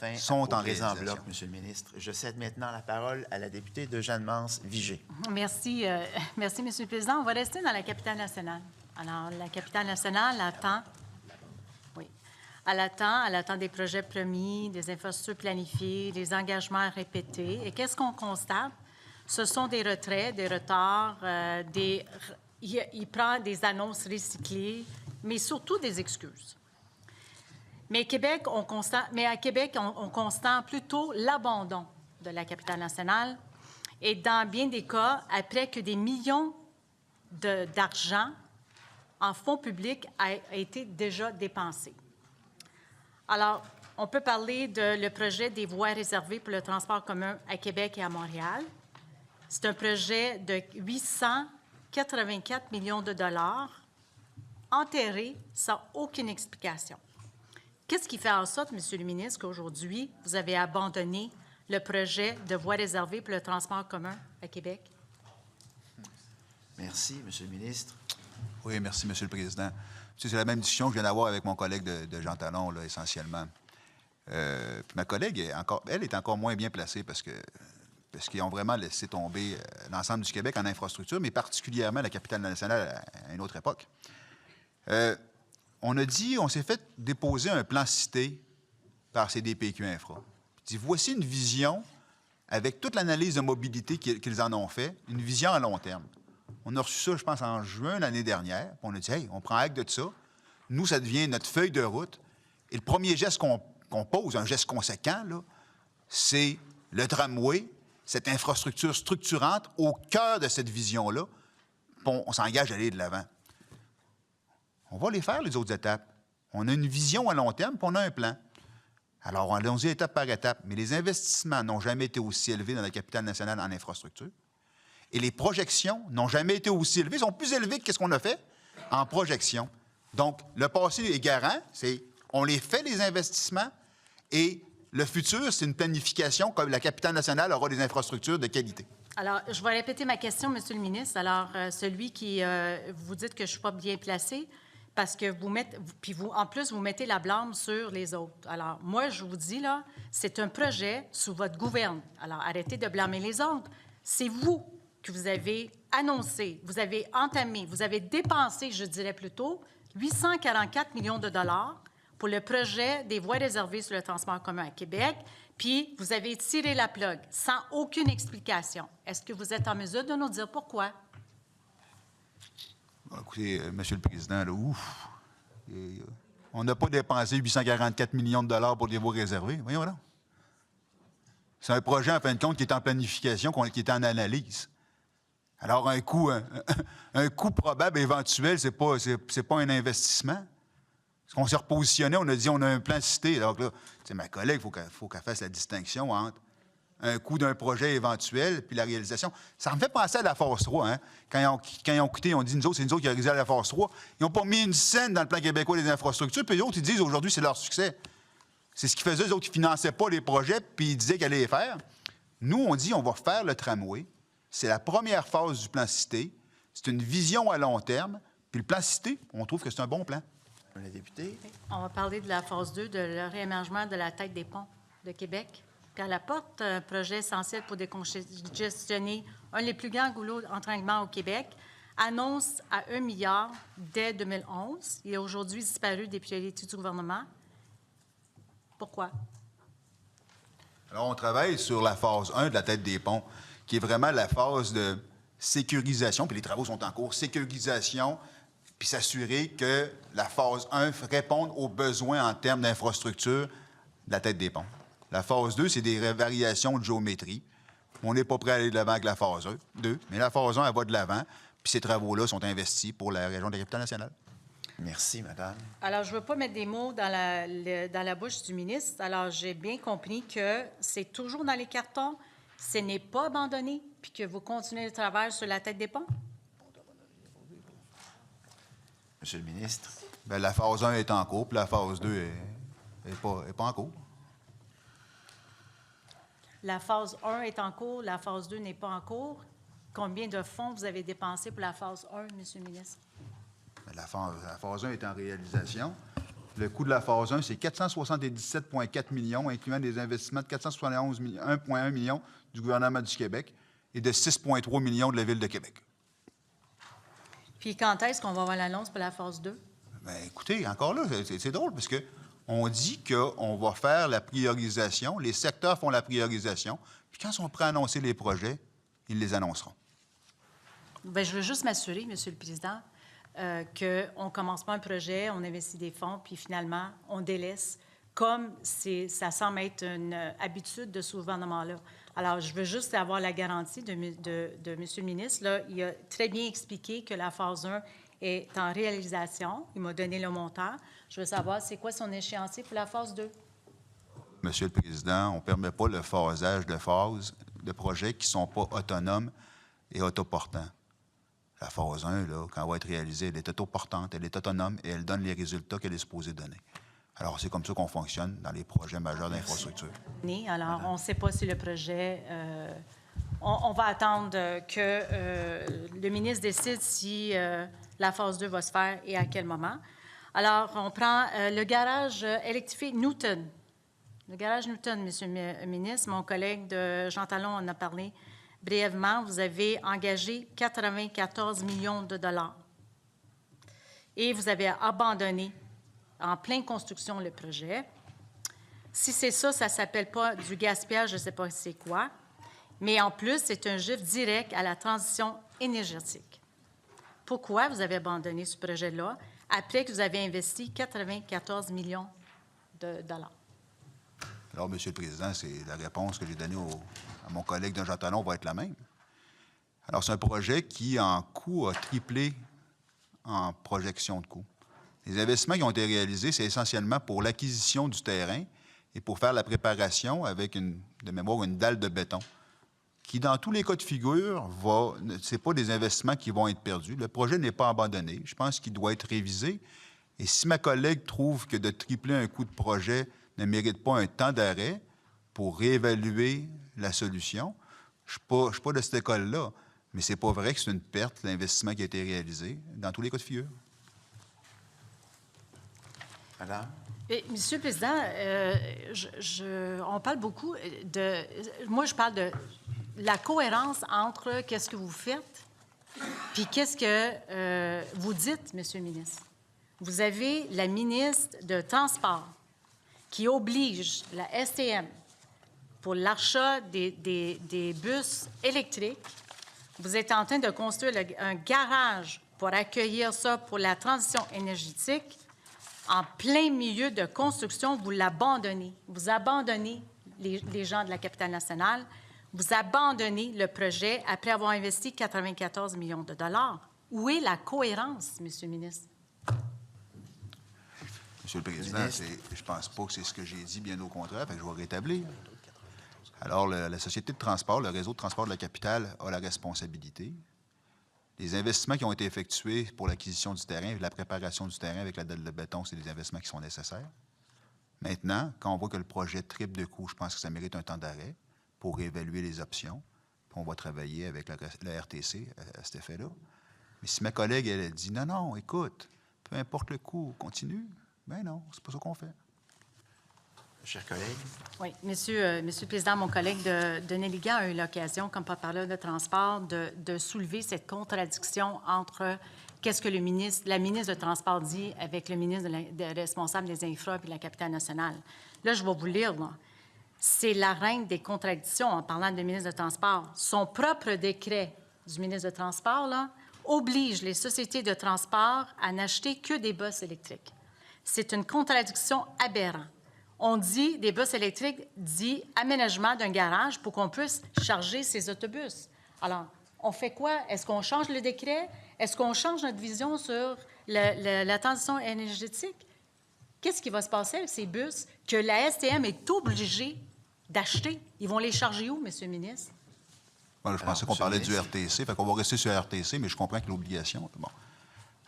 fin sont aux en prises en réalisation. bloc, Monsieur le ministre. Je cède maintenant la parole à la députée de Jeanne-Mance-Vigée. Merci, merci, Monsieur le Président. On va rester dans la capitale nationale. Alors, la capitale nationale attend, oui, elle attend des projets promis, des infrastructures planifiées, des engagements répétés. Et qu'est-ce qu'on constate? Ce sont des retraits, des retards, il prend des annonces recyclées, mais surtout des excuses. Mais à Québec, on constate plutôt l'abandon de la capitale nationale. Et dans bien des cas, après que des millions d'argent en fonds publics a été déjà dépensé. Alors, on peut parler de le projet des voies réservées pour le transport commun à Québec et à Montréal. C'est un projet de 884 millions de dollars enterré sans aucune explication. Qu'est-ce qui fait en sorte, Monsieur le ministre, qu'aujourd'hui, vous avez abandonné le projet de voies réservées pour le transport commun à Québec? Merci, Monsieur le ministre. Oui, merci, Monsieur le Président. C'est la même discussion que je viens d'avoir avec mon collègue de Jean Talon, là, essentiellement. Puis ma collègue, elle est encore moins bien placée parce qu'ils ont vraiment laissé tomber l'ensemble du Québec en infrastructure, mais particulièrement la capitale nationale à une autre époque. On s'est fait déposer un plan cité par CDPQ Infra. Dit, voici une vision avec toute l'analyse de mobilité qu'ils en ont fait, une vision à long terme. On a reçu ça, je pense, en juin l'année dernière. Puis on a dit, hey, on prend acte de ça. Nous, ça devient notre feuille de route. Et le premier geste qu'on pose, un geste conséquent, là, c'est le tramway, cette infrastructure structurante au cœur de cette vision-là. On s'engage à aller de l'avant. On va les faire, les autres étapes. On a une vision à long terme, puis on a un plan. Alors, allons-y étape par étape. Mais les investissements n'ont jamais été aussi élevés dans la capitale nationale en infrastructure. Et les projections n'ont jamais été aussi élevées. Ils sont plus élevés que ce qu'on a fait en projection. Donc, le passé est garant. On les fait, les investissements, et le futur, c'est une planification comme la capitale nationale aura des infrastructures de qualité. Alors, je vais répéter ma question, Monsieur le ministre. Alors, celui qui... vous dites que je ne suis pas bien placée parce que en plus, vous mettez la blâme sur les autres. Alors, moi, je vous dis, là, c'est un projet sous votre gouverne. Alors, arrêtez de blâmer les autres. C'est vous que vous avez annoncé, vous avez entamé, vous avez dépensé, je dirais plutôt, 844 millions de dollars pour le projet des voies réservées sur le transport commun à Québec, puis vous avez tiré la plug sans aucune explication. Est-ce que vous êtes en mesure de nous dire pourquoi? Bon, écoutez, Monsieur le Président, là, on n'a pas dépensé 844 millions de dollars pour des voies réservées. Voyons là. C'est un projet, en fin de compte, qui est en planification, qui est en analyse. Alors, un coût probable éventuel, c'est pas un investissement. Parce qu'on s'est repositionné, on a dit on a un plan cité. Alors là, ma collègue, il faut qu'elle fasse la distinction entre un coût d'un projet éventuel puis la réalisation. Ça me fait penser à la phase 3. Hein? Quand ils ont quitté, on dit c'est nous autres qui avons réalisé la phase 3. Ils n'ont pas mis une scène dans le plan québécois des infrastructures, puis les autres, ils disent aujourd'hui, c'est leur succès. C'est ce qu'ils faisaient, les autres qui ne finançaient pas les projets, puis ils disaient qu'ils allaient les faire. Nous, on dit on va faire le tramway. C'est la première phase du plan cité. C'est une vision à long terme. Puis le plan cité, on trouve que c'est un bon plan. La députée. On va parler de la phase 2, de le réaménagement de la tête des ponts de Québec. Puis elle apporte un projet essentiel pour décongestionner un des plus grands goulots d'entraînement au Québec. Annonce à 1 milliard dès 2011. Il est aujourd'hui disparu des priorités du gouvernement. Pourquoi? Alors, on travaille sur la phase 1 de la tête des ponts, qui est vraiment la phase de sécurisation, puis les travaux sont en cours, sécurisation, puis s'assurer que la phase 1 réponde aux besoins en termes d'infrastructure de la tête des ponts. La phase 2, c'est des variations de géométrie. On n'est pas prêt à aller de l'avant avec la phase 2, mais la phase 1, elle va de l'avant, puis ces travaux-là sont investis pour la région de la capitale nationale. Merci, madame. Alors, je ne veux pas mettre des mots dans la bouche du ministre. Alors, j'ai bien compris que c'est toujours dans les cartons, ce n'est pas abandonné, puis que vous continuez le travail sur la tête des ponts? Monsieur le ministre. Bien, la phase 1 est en cours, puis la phase 2 n'est pas en cours. La phase 1 est en cours, la phase 2 n'est pas en cours. Combien de fonds vous avez dépensé pour la phase 1, Monsieur le ministre? La phase 1 est en réalisation. Le coût de la phase 1, c'est 477,4 millions, incluant des investissements de 1,1 million du gouvernement du Québec et de 6,3 millions de la Ville de Québec. Puis quand est-ce qu'on va avoir l'annonce pour la phase 2? Bien, écoutez, encore là, c'est drôle, parce qu'on dit qu'on va faire la priorisation, les secteurs font la priorisation, puis quand ils sont prêts à annoncer les projets, ils les annonceront. Bien, je veux juste m'assurer, Monsieur le Président, qu'on ne commence pas un projet, on investit des fonds, puis finalement, on délaisse, comme ça semble être une habitude de ce gouvernement-là. Alors, je veux juste avoir la garantie de M. le ministre. Là, il a très bien expliqué que la phase 1 est en réalisation. Il m'a donné le montant. Je veux savoir, c'est quoi son échéancier pour la phase 2? Monsieur le Président, on ne permet pas le phasage de phases de projets qui ne sont pas autonomes et autoportants. La phase 1, là, quand elle va être réalisée, elle est autoportante, elle est autonome et elle donne les résultats qu'elle est supposée donner. Alors, c'est comme ça qu'on fonctionne dans les projets majeurs d'infrastructure. Alors, on ne sait pas si le projet... on va attendre que le ministre décide si la phase 2 va se faire et à quel moment. Alors, on prend le garage électrifié Newton. Le garage Newton, Monsieur le ministre, mon collègue de Jean Talon en a parlé brièvement. Vous avez engagé 94 millions de dollars. Et vous avez abandonné en pleine construction le projet. Si c'est ça, ça ne s'appelle pas du gaspillage, je ne sais pas c'est quoi. Mais en plus, c'est un gifle direct à la transition énergétique. Pourquoi vous avez abandonné ce projet-là après que vous avez investi 94 millions de dollars? Alors, Monsieur le Président, c'est la réponse que j'ai donnée à mon collègue de Jean Talon va être la même. Alors, c'est un projet qui, en coût, a triplé en projection de coût. Les investissements qui ont été réalisés, c'est essentiellement pour l'acquisition du terrain et pour faire la préparation avec, de mémoire, une dalle de béton, qui, dans tous les cas de figure, ce n'est pas des investissements qui vont être perdus. Le projet n'est pas abandonné. Je pense qu'il doit être révisé. Et si ma collègue trouve que de tripler un coût de projet ne mérite pas un temps d'arrêt pour réévaluer la solution, je ne suis pas de cette école-là. Mais ce n'est pas vrai que c'est une perte, l'investissement qui a été réalisé, dans tous les cas de figure. Madame? Monsieur le Président, on parle beaucoup de... Moi, je parle de la cohérence entre qu'est-ce que vous faites puis qu'est-ce que vous dites, Monsieur le ministre. Vous avez la ministre de Transport qui oblige la STM pour l'achat des bus électriques. Vous êtes en train de construire un garage pour accueillir ça pour la transition énergétique. En plein milieu de construction, vous l'abandonnez. Vous abandonnez les gens de la capitale nationale. Vous abandonnez le projet après avoir investi 94 millions de dollars. Où est la cohérence, Monsieur le ministre? Monsieur le Président, je ne pense pas que c'est ce que j'ai dit, bien au contraire, fait que je vais rétablir. Alors, la Société de transport, le réseau de transport de la capitale a la responsabilité. Les investissements qui ont été effectués pour l'acquisition du terrain et la préparation du terrain avec la dalle de béton, c'est des investissements qui sont nécessaires. Maintenant, quand on voit que le projet triple de coût, je pense que ça mérite un temps d'arrêt pour réévaluer les options. Puis on va travailler avec la RTC à cet effet-là. Mais si ma collègue, elle dit « Non, non, écoute, peu importe le coût, continue », bien non, c'est pas ça qu'on fait. Chers collègues. Oui, Monsieur le Président, mon collègue de Denis Ligan a eu l'occasion, comme porte-parole de transport, de soulever cette contradiction entre qu'est-ce que la ministre de Transport dit avec le ministre responsable des infra et de la capitale nationale. Là, je vais vous lire, là. C'est la reine des contradictions en parlant de ministre de Transport. Son propre décret du ministre de Transport, là, oblige les sociétés de transport à n'acheter que des bus électriques. C'est une contradiction aberrante. On dit, des bus électriques, dit aménagement d'un garage pour qu'on puisse charger ses autobus. Alors, on fait quoi? Est-ce qu'on change le décret? Est-ce qu'on change notre vision sur la transition énergétique? Qu'est-ce qui va se passer avec ces bus que la STM est obligée d'acheter? Ils vont les charger où, Monsieur le ministre? Bon, je pensais qu'on parlait du RTC, fait qu'on va rester sur le RTC, mais je comprends que l'obligation... Bon.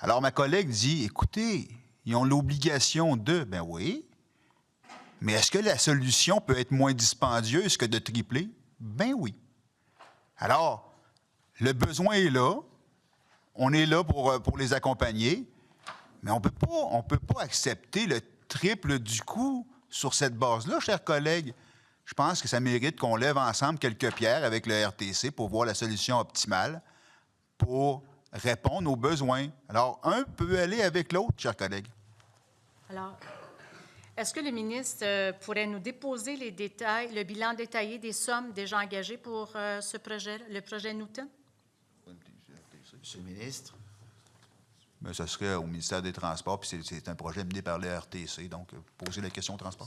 Alors, ma collègue dit, écoutez, ils ont l'obligation de... Ben oui. Mais est-ce que la solution peut être moins dispendieuse que de tripler? Ben oui. Alors, le besoin est là. On est là pour les accompagner. Mais on peut pas accepter triple du coût sur cette base-là, chers collègues. Je pense que ça mérite qu'on lève ensemble quelques pierres avec le RTC pour voir la solution optimale pour répondre aux besoins. Alors, un peut aller avec l'autre, chers collègues. Alors, est-ce que le ministre pourrait nous déposer les détails, le bilan détaillé des sommes déjà engagées pour ce projet, le projet Newton? Monsieur le ministre. Mais ce serait au ministère des Transports, puis c'est un projet mené par le RTC, donc poser la question au transport.